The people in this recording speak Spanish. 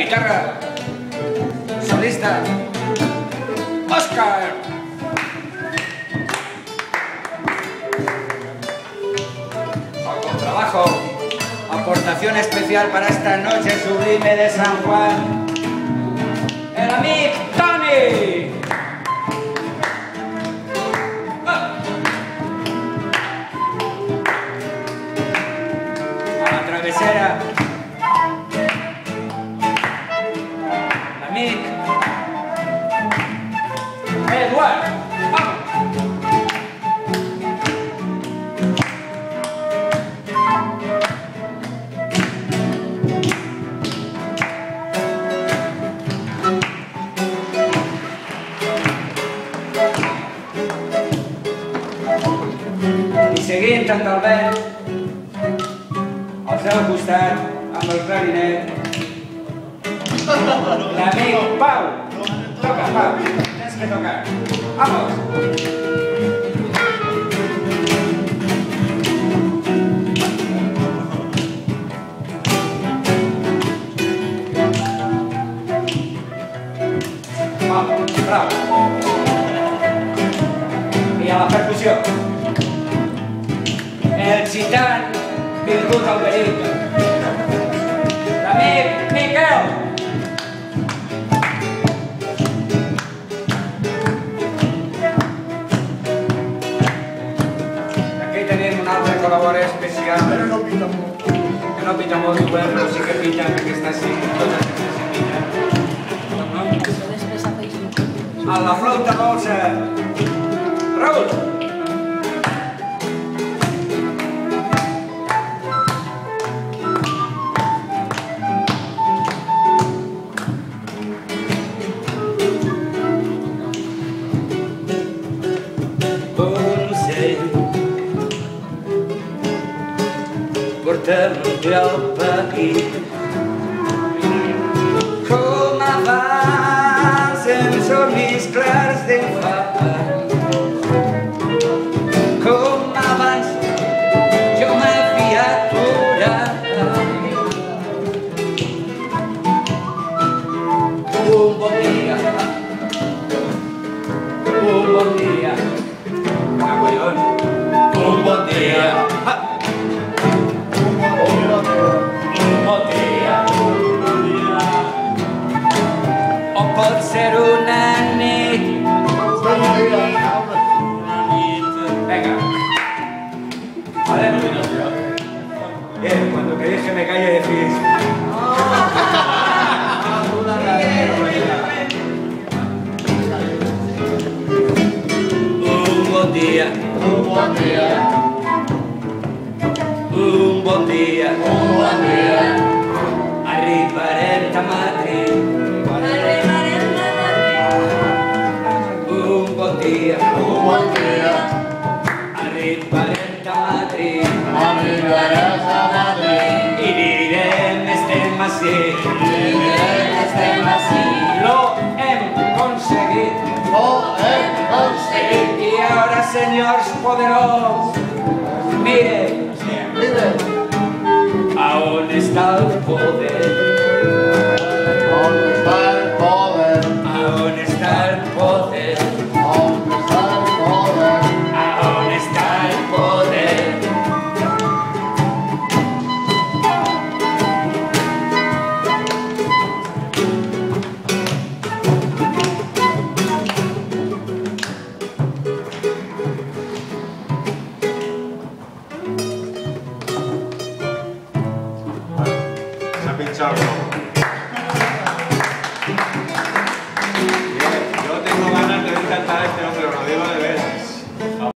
guitarra, solista, Óscar. Al contrabajo, aportación especial para esta noche sublime de San Juan, el amigo Tony. A la travesera, amigo Eduardo. ¡Vamos! I seguint amb l'Albert, al seu costat, amb el clarinet, l'amic Pau. Toca, Pau, tens que tocar. Vamos! Vamos, bravo. I a la percussió, el gitan vingut al perill, l'amic Miquel. Aquí tenim un altre col·laborador especial, Però no pita molt. que no pita molt, però sí que pita, aquesta sí, totes aquestes sí piten. A la flauta dolça, Raúl. Portem-te al país com abans en somnis clars d'infant, com abans jo m'havia aturat. Un bon dia, collons, un bon dia. O pot ser una nit. Venga. Vale. Cuando queréis que me calle decís. Un bon dia. Un bon dia. Un bon dia. Un bon dia. Arribarem a Madrid. Un bon dia. Un bon dia. Arribarem a Madrid. Arribarem a Madrid. I direm estem ací. Lo hem aconseguit. Y ahora, señores poderosos, miren. ¿Aún está el poder? On està el poder? ¿Aún está el poder? On està el poder? ¿Aún está el poder? S'ha pitjat.